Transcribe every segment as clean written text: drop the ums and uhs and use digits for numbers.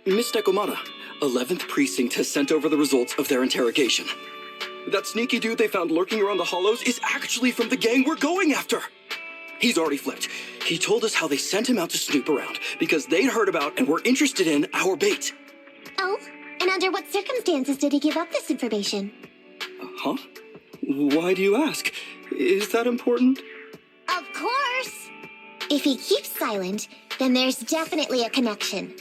Miss Nekomata, 11th Precinct has sent over the results of their interrogation. That sneaky dude they found lurking around the hollows is actually from the gang we're going after. He's already flipped. He told us how they sent him out to snoop around because they'd heard about and were interested in our bait. Oh, and under what circumstances did he give up this information? Huh? Why do you ask? Is that important? Of course! If he keeps silent, then there's definitely a connection.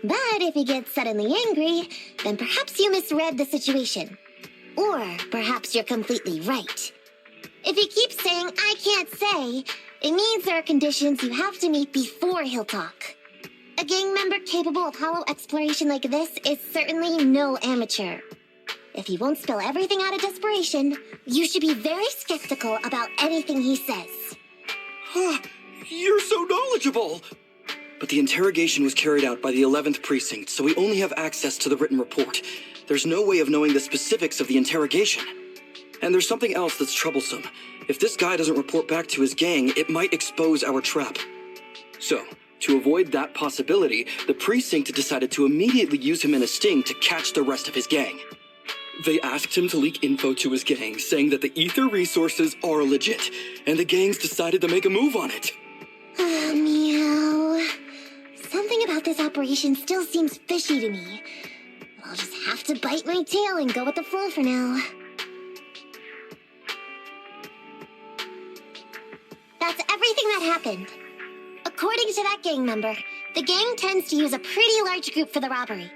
But if he gets suddenly angry, then perhaps you misread the situation. Or perhaps you're completely right. If he keeps saying, "I can't say," it means there are conditions you have to meet before he'll talk. A gang member capable of hollow exploration like this is certainly no amateur. If he won't spill everything out of desperation, you should be very skeptical about anything he says. You're so knowledgeable! But the interrogation was carried out by the 11th Precinct, so we only have access to the written report. There's no way of knowing the specifics of the interrogation. And there's something else that's troublesome. If this guy doesn't report back to his gang, it might expose our trap. So, to avoid that possibility, the Precinct decided to immediately use him in a sting to catch the rest of his gang. They asked him to leak info to his gang, saying that the ether resources are legit, and the gangs decided to make a move on it. Meow. Something about this operation still seems fishy to me. I'll just have to bite my tail and go with the flow for now. That's everything that happened. According to that gang member, the gang tends to use a pretty large group for the robbery.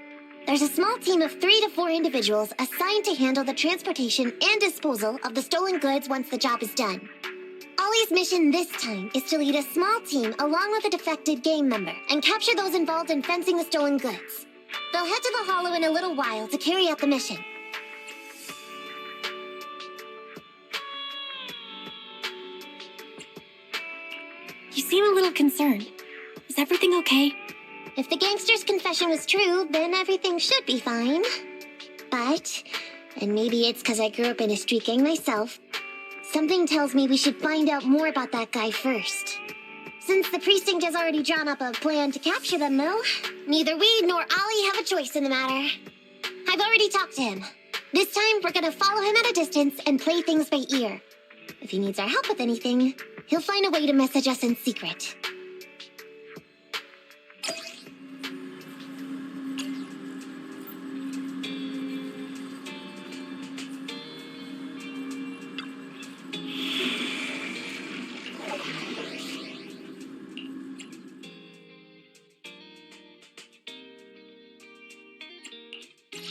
There's a small team of 3 to 4 individuals assigned to handle the transportation and disposal of the stolen goods once the job is done. Ollie's mission this time is to lead a small team along with a defected gang member and capture those involved in fencing the stolen goods. They'll head to the hollow in a little while to carry out the mission. You seem a little concerned. Is everything okay? If the gangster's confession was true, then everything should be fine. But, and maybe it's because I grew up in a street gang myself, something tells me we should find out more about that guy first. Since the precinct has already drawn up a plan to capture them, though, neither we nor Ollie have a choice in the matter. I've already talked to him. This time, we're gonna follow him at a distance and play things by ear. If he needs our help with anything, he'll find a way to message us in secret.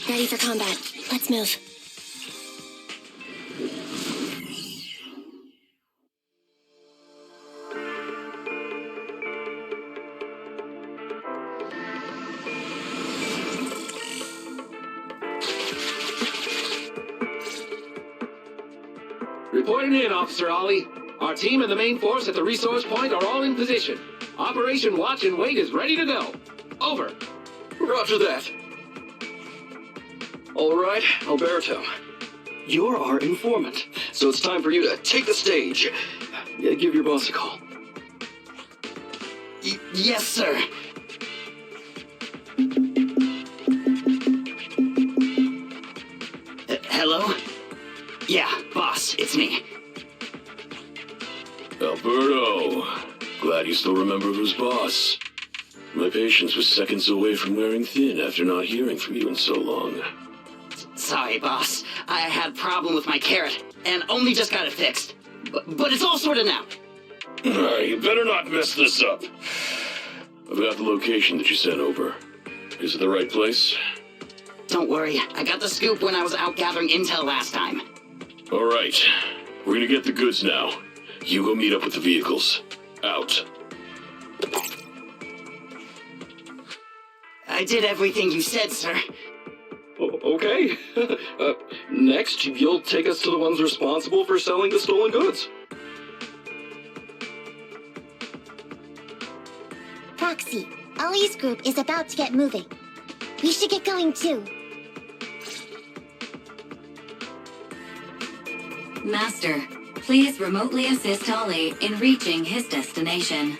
Ready for combat. Let's move. Reporting in, Officer Ollie. Our team and the main force at the resource point are all in position. Operation Watch and Wait is ready to go. Over. Roger that. All right, Alberto. You're our informant, so it's time for you to take the stage. Give your boss a call. Yes, sir. Hello? Yeah, boss, it's me. Alberto, glad you still remember who's boss. My patience was seconds away from wearing thin after not hearing from you in so long. Sorry, boss. I had a problem with my carrot, and only just got it fixed. But it's all sorted now. You better not mess this up. I've got the location that you sent over. Is it the right place? Don't worry, I got the scoop when I was out gathering intel last time. All right, we're gonna get the goods now. You go meet up with the vehicles. Out. I did everything you said, sir. Okay. Next, you'll take us to the ones responsible for selling the stolen goods. Proxy, Ollie's group is about to get moving. We should get going too. Master, please remotely assist Ollie in reaching his destination.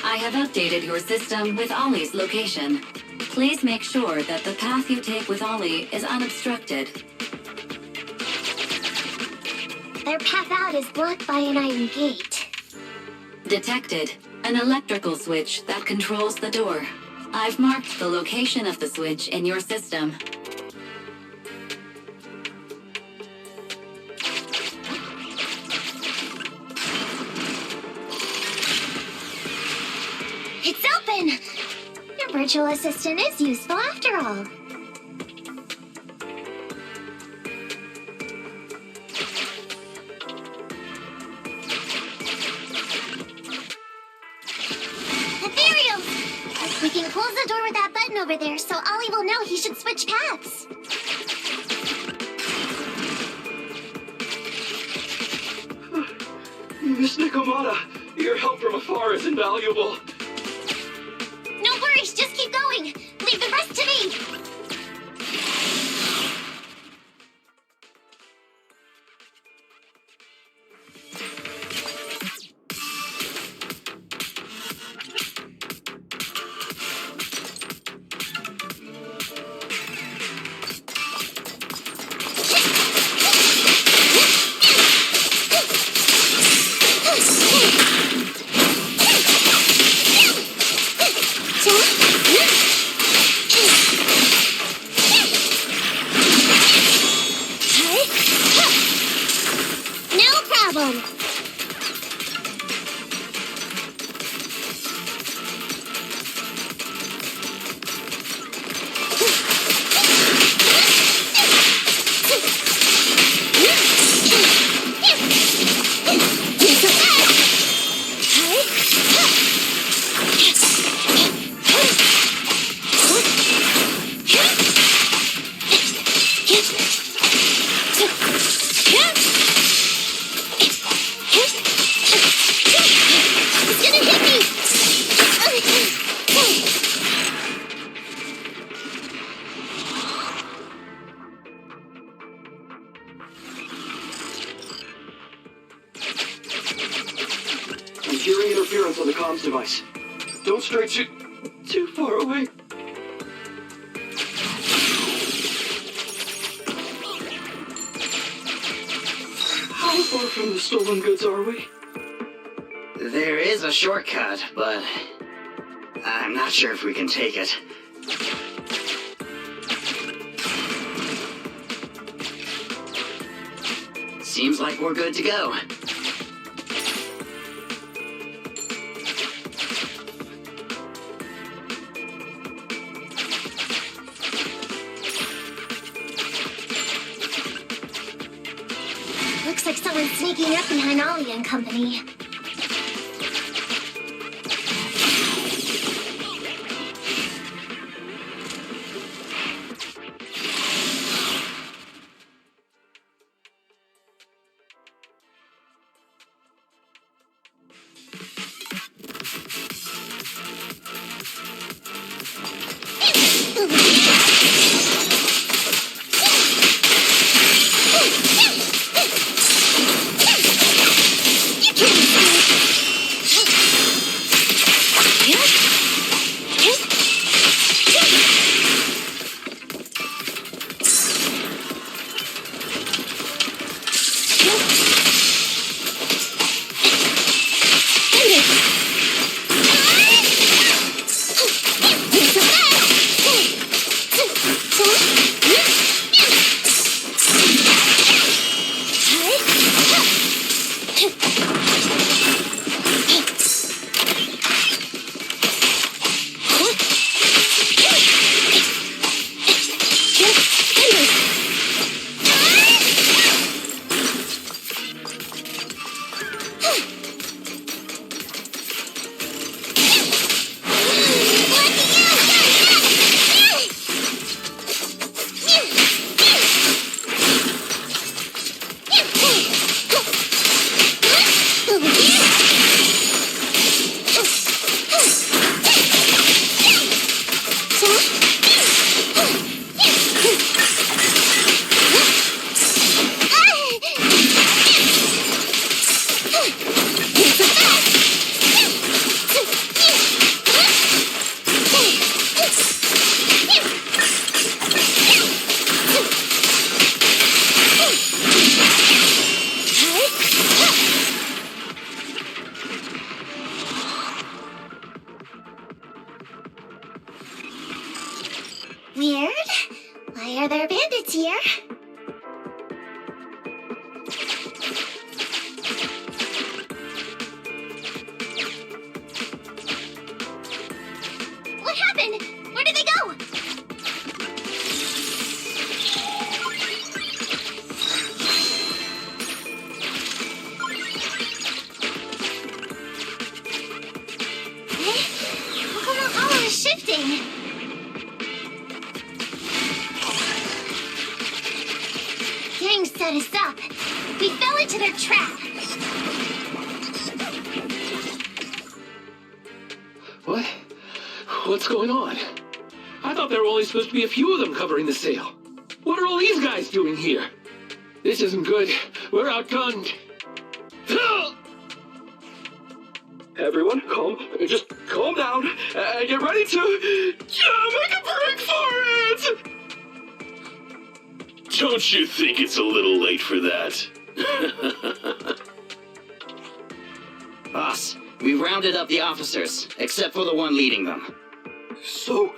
I have updated your system with Ollie's location. Please make sure that the path you take with Ollie is unobstructed. Their path out is blocked by an iron gate. Detected. An electrical switch that controls the door. I've marked the location of the switch in your system. It's open! Your virtual assistant is useful after all. Ethereal! We can close the door with that button over there so Ollie will know he should switch paths. Miss Nikomata, your help from afar is invaluable. No worries, just keep going. Leave the rest to me. No problem. It's gonna hit me! I'm hearing interference on the comms device. Don't stray too far away. How far from the stolen goods are we? There is a shortcut, but I'm not sure if we can take it. Seems like we're good to go. Looks like someone's sneaking up behind Ollie and company. You can't set us up. We fell into their trap. What? What's going on? I thought there were only supposed to be a few of them covering the sale. What are all these guys doing here? This isn't good. We're outgunned. Everyone, just calm down and get ready to make a break for it! Don't you think it's a little late for that? Boss, we rounded up the officers, except for the one leading them. So,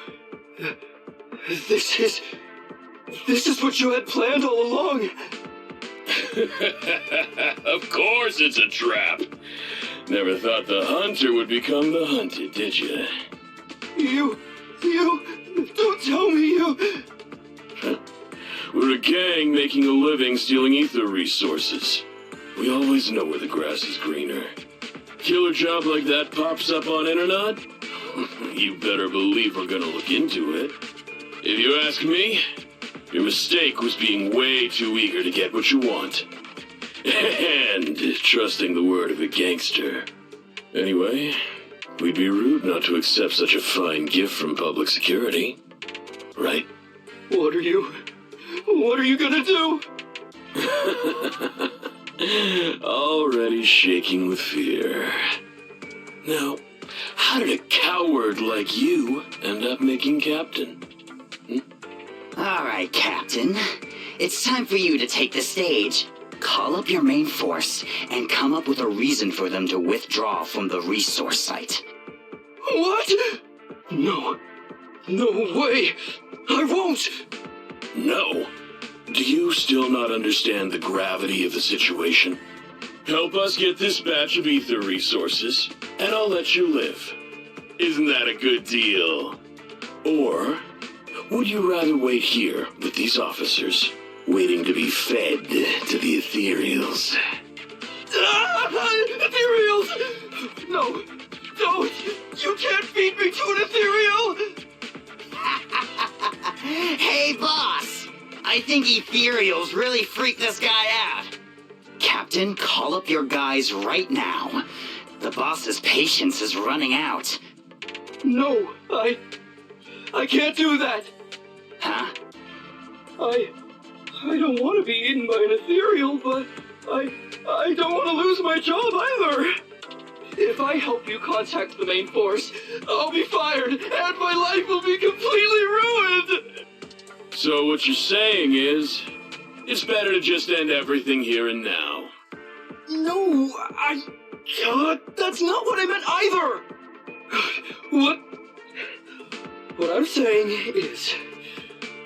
this is what you had planned all along? Of course it's a trap. Never thought the hunter would become the hunted, did you? You, don't tell me you... We're a gang making a living stealing ether resources. We always know where the grass is greener. Killer job like that pops up on internet? You better believe we're gonna look into it. If you ask me, your mistake was being way too eager to get what you want. And trusting the word of a gangster. Anyway, we'd be rude not to accept such a fine gift from public security. Right? What are you gonna do? Already shaking with fear. Now, how did a coward like you end up making captain? All right, Captain. It's time for you to take the stage. Call up your main force and come up with a reason for them to withdraw from the resource site. What? No way! I won't! No. Do you still not understand the gravity of the situation? Help us get this batch of ether resources, and I'll let you live. Isn't that a good deal? Or would you rather wait here with these officers, waiting to be fed to the ethereals? Ethereals! No, don't! You can't feed me to an ethereal! Hey, boss! I think ethereals really freaked this guy out. Captain, call up your guys right now. The boss's patience is running out. No, I can't do that. Huh? I don't want to be eaten by an ethereal, but I don't want to lose my job either. If I help you contact the main force, I'll be fired, and my life will be completely ruined! So what you're saying is, it's better to just end everything here and now. No, that's not what I meant either! What I'm saying is,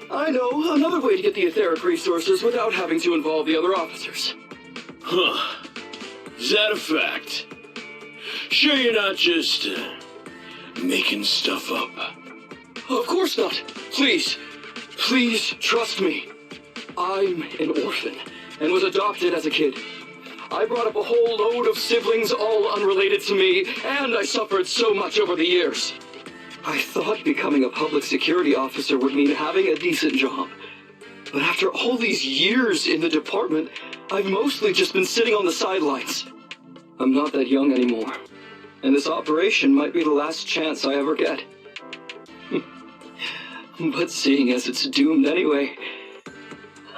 I know another way to get the etheric resources without having to involve the other officers. Huh. Is that a fact? Sure you're not just, making stuff up? Of course not. Please trust me. I'm an orphan and was adopted as a kid. I brought up a whole load of siblings all unrelated to me, and I suffered so much over the years. I thought becoming a public security officer would mean having a decent job. But after all these years in the department, I've mostly just been sitting on the sidelines. I'm not that young anymore, and this operation might be the last chance I ever get. But seeing as it's doomed anyway,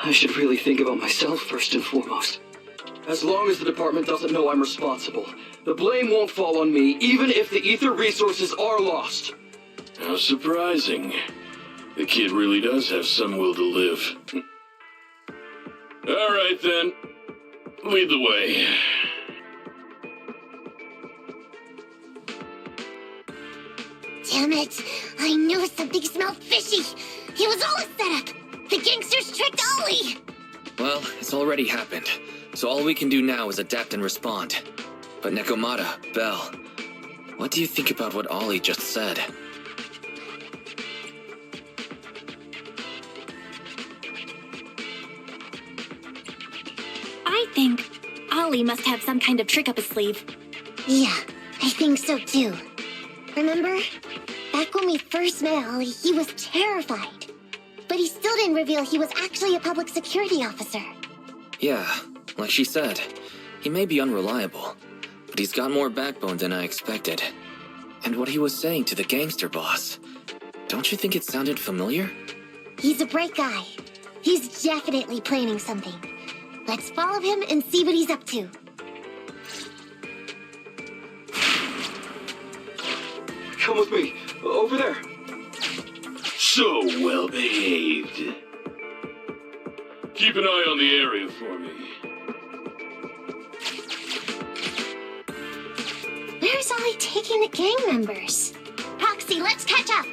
I should really think about myself first and foremost. As long as the department doesn't know I'm responsible, the blame won't fall on me, even if the ether resources are lost. How surprising. The kid really does have some will to live. All right, then. Lead the way. Damn it! I knew something smelled fishy! It was all a setup! The gangsters tricked Ollie! Well, it's already happened, so all we can do now is adapt and respond. But Nekomata, Belle, what do you think about what Ollie just said? I think Ollie must have some kind of trick up his sleeve. Yeah, I think so too. Remember? Back when we first met Ollie, he was terrified. But he still didn't reveal he was actually a public security officer. Yeah, like she said, he may be unreliable, but he's got more backbone than I expected. And what he was saying to the gangster boss, don't you think it sounded familiar? He's a bright guy. He's definitely planning something. Let's follow him and see what he's up to. Come with me. Over there. So well behaved. Keep an eye on the area for me. Where's Ollie taking the gang members? Proxy, let's catch up.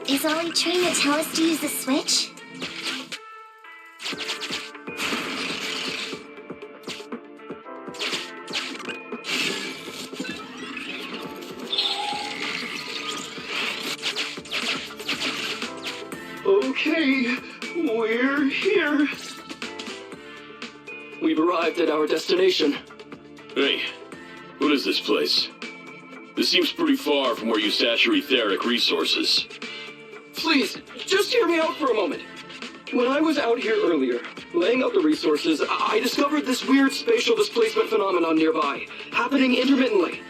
Is Ollie trying to tell us to use the switch? Okay, we're here. We've arrived at our destination. Hey, what is this place? This seems pretty far from where you stash your etheric resources. Please, just hear me out for a moment. When I was out here earlier, laying out the resources, I discovered this weird spatial displacement phenomenon nearby, happening intermittently.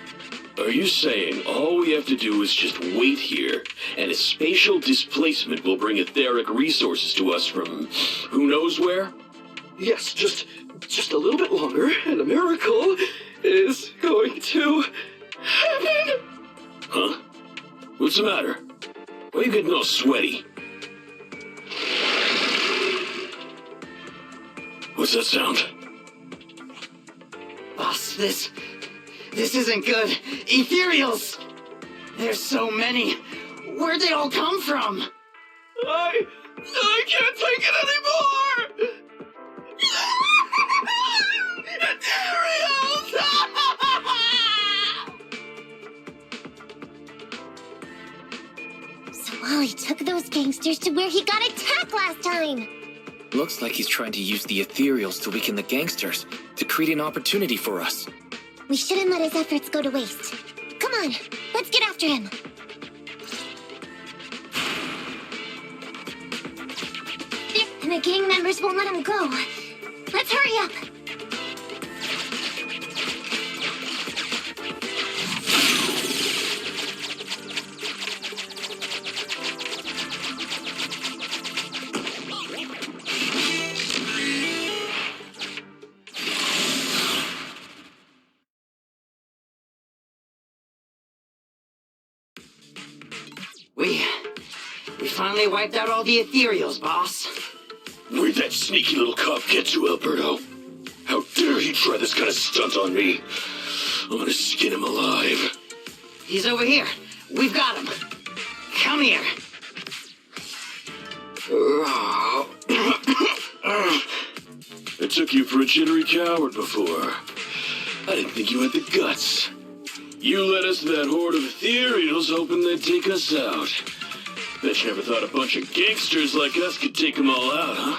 Are you saying all we have to do is just wait here, and a spatial displacement will bring etheric resources to us from who knows where? Yes, just a little bit longer, and a miracle is going to happen. Huh? What's the matter? Why are you getting all sweaty? What's that sound? Boss, this isn't good. Ethereals! There's so many. Where'd they all come from? I can't take it anymore! So Ollie took those gangsters to where he got attacked last time. Looks like he's trying to use the ethereals to weaken the gangsters, to create an opportunity for us. We shouldn't let his efforts go to waste. Come on, let's get after him. And the gang members won't let him go. Let's hurry up. We finally wiped out all the ethereals, boss. Where'd that sneaky little cop get to, Alberto? How dare he try this kind of stunt on me? I'm gonna skin him alive. He's over here. We've got him. Come here. I took you for a jittery coward before. I didn't think you had the guts. You led us to that horde of ethereals hoping they'd take us out. Bet you never thought a bunch of gangsters like us could take them all out, huh?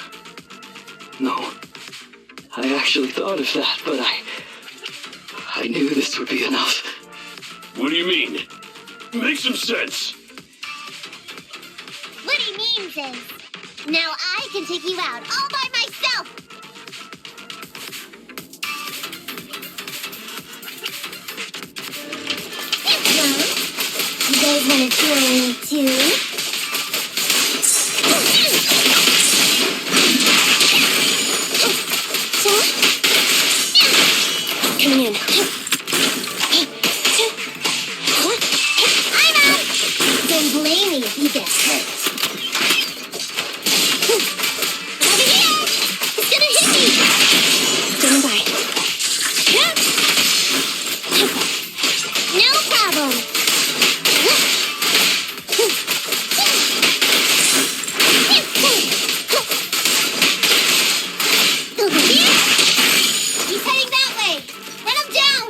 No. I actually thought of that, but I knew this would be enough. What do you mean? Make some sense. What he means is, now I can take you out all by myself. You guys want to join me too? Coming in. I'm out! Don't blame me if you get hurt. Over here! It's gonna hit me! Standing by. No problem. Over here? He's heading that way. Run him down.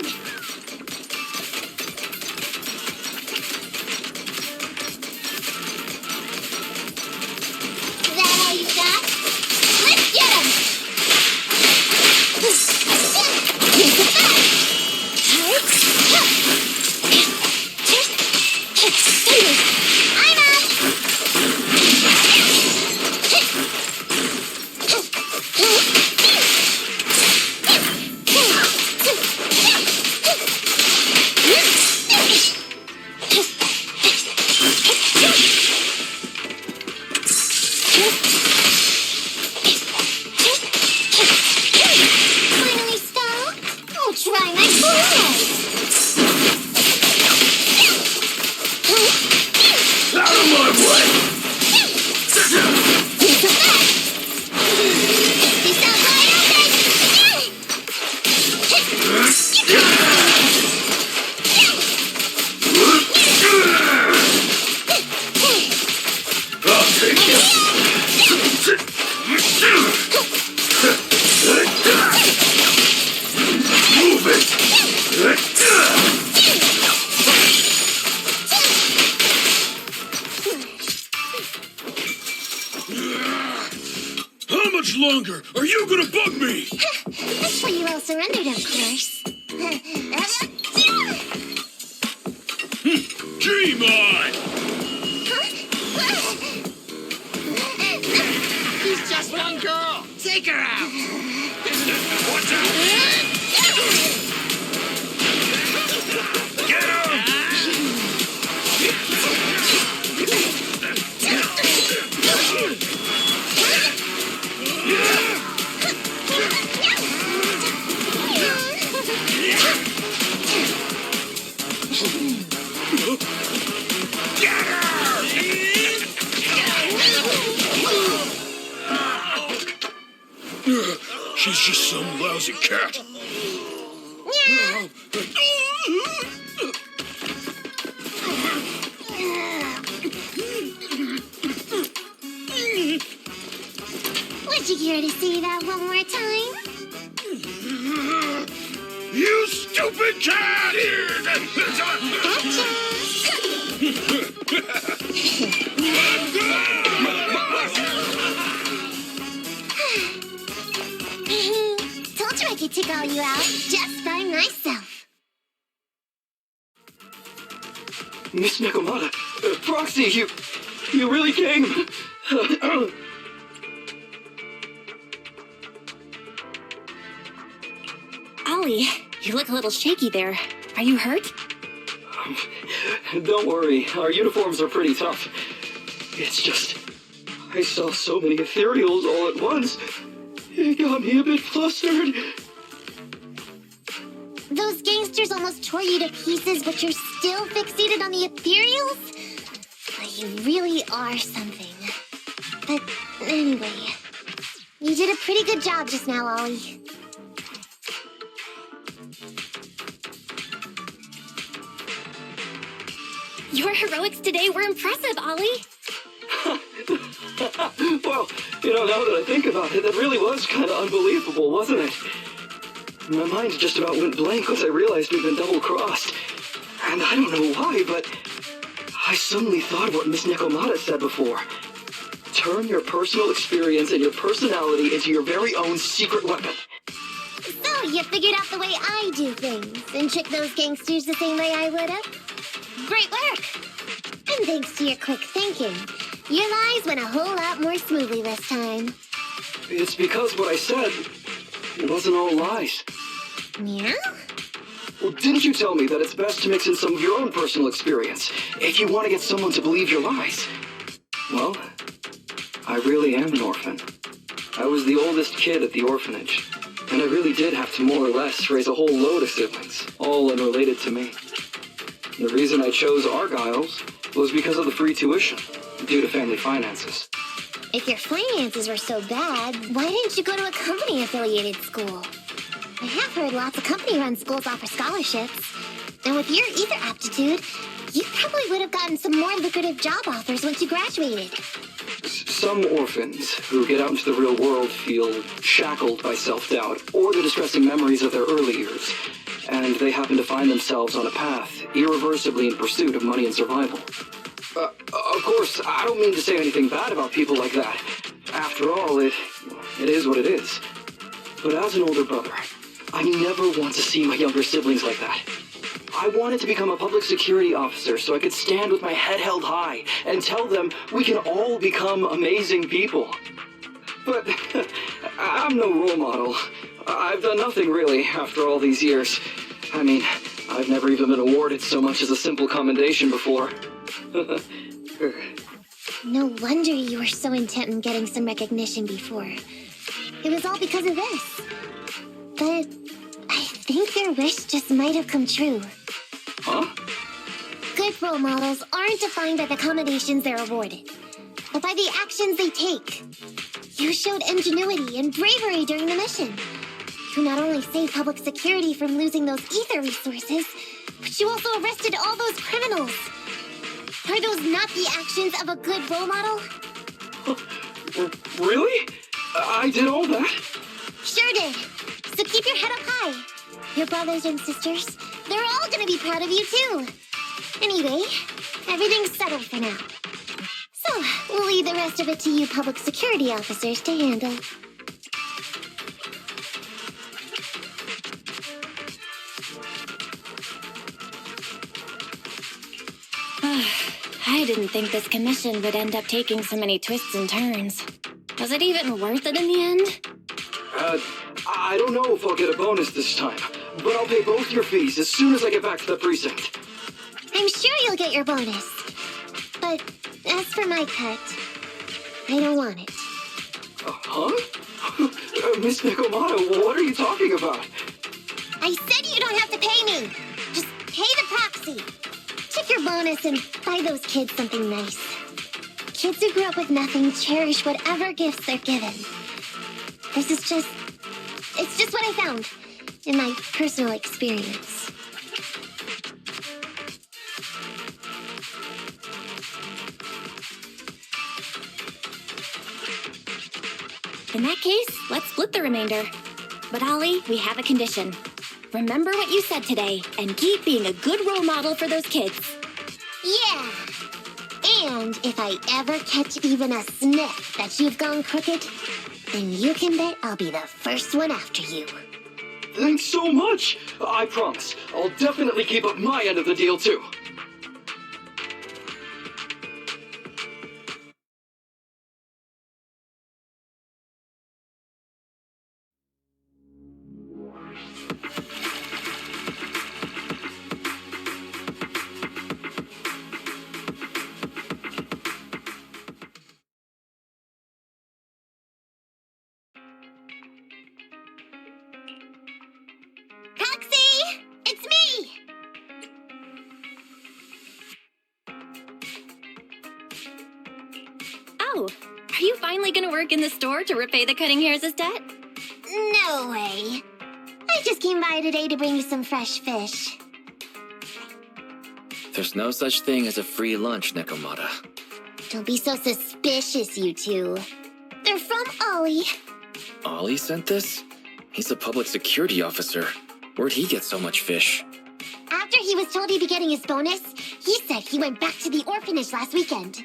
Is that all you got? Let's get him. Here's the back. I'm out. Finally stopped. I'll try my best. Out of my way! Here's the back. He's not wide open. I'll take it. Move it! How much longer are you gonna bug me? That's why you all surrendered, of course. Dream on! He's just one girl. Take her out. Watch out! Get him! Get her! She's just some lousy cat. Would you care to see that one more time? You stupid cat! Told you I could take all you out just by myself. Miss Nekomata, Proxy, you really came. Ollie, you look a little shaky there. Are you hurt? Don't worry, our uniforms are pretty tough. It's just, I saw so many ethereals all at once. It got me a bit flustered. Those gangsters almost tore you to pieces, but you're still fixated on the ethereals? You really are something. But anyway, you did a pretty good job just now, Ollie. Your heroics today were impressive, Ollie. Well, now that I think about it, that really was kind of unbelievable, wasn't it? My mind just about went blank once I realized we'd been double-crossed. And I don't know why, but I suddenly thought of what Miss Nekomata said before. To turn your personal experience and your personality into your very own secret weapon. So, you figured out the way I do things and tricked those gangsters the same way I would have? Great work! And thanks to your quick thinking, your lies went a whole lot more smoothly this time. It's because what I said wasn't all lies. Yeah? Well, didn't you tell me that it's best to mix in some of your own personal experience if you want to get someone to believe your lies? Well, I really am an orphan. I was the oldest kid at the orphanage, and I really did have to more or less raise a whole load of siblings, all unrelated to me. The reason I chose Argyle's was because of the free tuition, due to family finances. If your finances were so bad, why didn't you go to a company-affiliated school? I have heard lots of company-run schools offer scholarships. And with your ether aptitude, you probably would have gotten some more lucrative job offers once you graduated. Some orphans who get out into the real world feel shackled by self-doubt or the distressing memories of their early years, and they happen to find themselves on a path irreversibly in pursuit of money and survival. Of course, I don't mean to say anything bad about people like that. After all, it is what it is. But as an older brother, I never want to see my younger siblings like that. I wanted to become a public security officer so I could stand with my head held high and tell them we can all become amazing people. But I'm no role model. I've done nothing really after all these years. I mean, I've never even been awarded so much as a simple commendation before. No wonder you were so intent on getting some recognition before. It was all because of this. But I think your wish just might have come true. Huh? Good role models aren't defined by the accommodations they're awarded, but by the actions they take. You showed ingenuity and bravery during the mission. You not only saved public security from losing those ether resources, but you also arrested all those criminals. Are those not the actions of a good role model? Really? I did all that? Sure did. So keep your head up high. Your brothers and sisters, they're all gonna be proud of you too. Anyway, everything's settled for now. So, we'll leave the rest of it to you public security officers to handle. I didn't think this commission would end up taking so many twists and turns. Was it even worth it in the end? I don't know if I'll get a bonus this time, but I'll pay both your fees as soon as I get back to the precinct. I'm sure you'll get your bonus. But as for my cut, I don't want it. Huh? Miss Nicomato, what are you talking about? I said you don't have to pay me. Just pay the proxy. Take your bonus and buy those kids something nice. Kids who grew up with nothing cherish whatever gifts they're given. It's just what I found in my personal experience. In that case, let's split the remainder. But Ollie, we have a condition. Remember what you said today, and keep being a good role model for those kids. Yeah. And if I ever catch even a sniff that you've gone crooked, then you can bet I'll be the first one after you. Thanks so much. I promise. I'll definitely keep up my end of the deal, too. Proxy! It's me! Oh, are you finally gonna work in the store to repay the cutting hair's debt? No way. I just came by today to bring you some fresh fish. There's no such thing as a free lunch, Nekomata. Don't be so suspicious, you two. They're from Ollie. Ollie sent this? He's a public security officer. Where'd he get so much fish? After he was told he'd be getting his bonus, he said he went back to the orphanage last weekend.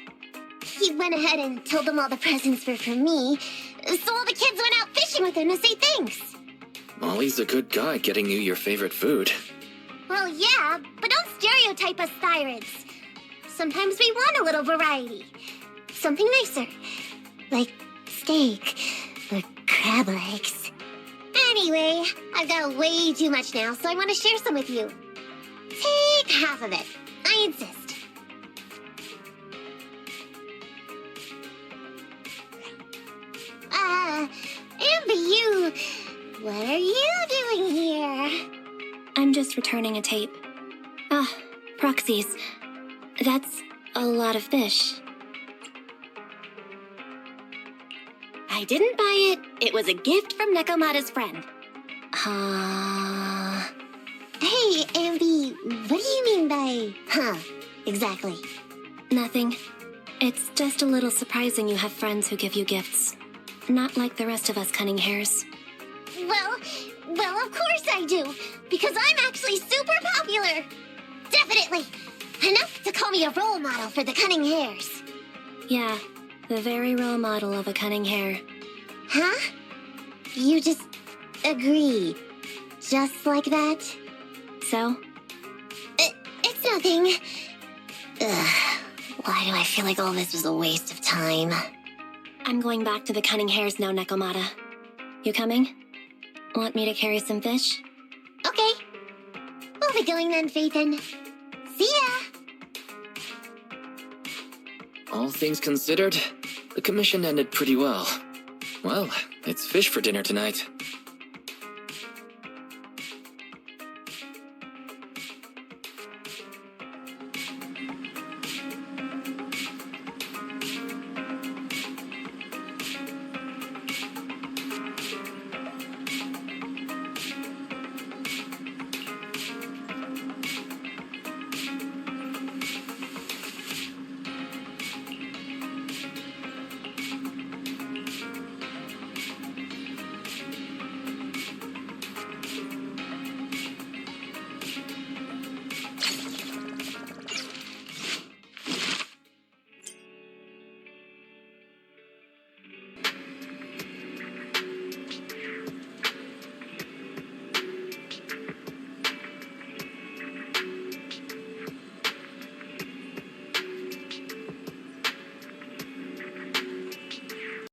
he went ahead and told them all the presents were for me, so all the kids went out fishing with him to say thanks. Ollie's a good guy getting you your favorite food. Well, yeah, but don't stereotype us thyroids. Sometimes we want a little variety. Something nicer. Like steak or crab legs. Anyway, I've got way too much now, so I want to share some with you. Take half of it. I insist. Amber, what are you doing here? I'm just returning a tape. Ah, proxies. That's a lot of fish. I didn't buy it. It was a gift from Nekomata's friend. Hey, Amby, what do you mean by, exactly? Nothing. It's just a little surprising you have friends who give you gifts. Not like the rest of us cunning hares. Well, of course I do, because I'm actually super popular. Definitely. Enough to call me a role model for the cunning hares. Yeah, the very role model of a cunning hare. Huh? You just agree. Just like that? So? It's nothing. Ugh, why do I feel like all this was a waste of time? I'm going back to the cunning hares now, Nekomata. You coming? Want me to carry some fish? Okay. We'll be going then, Phaethon. See ya! All things considered, the commission ended pretty well. Well, it's fish for dinner tonight.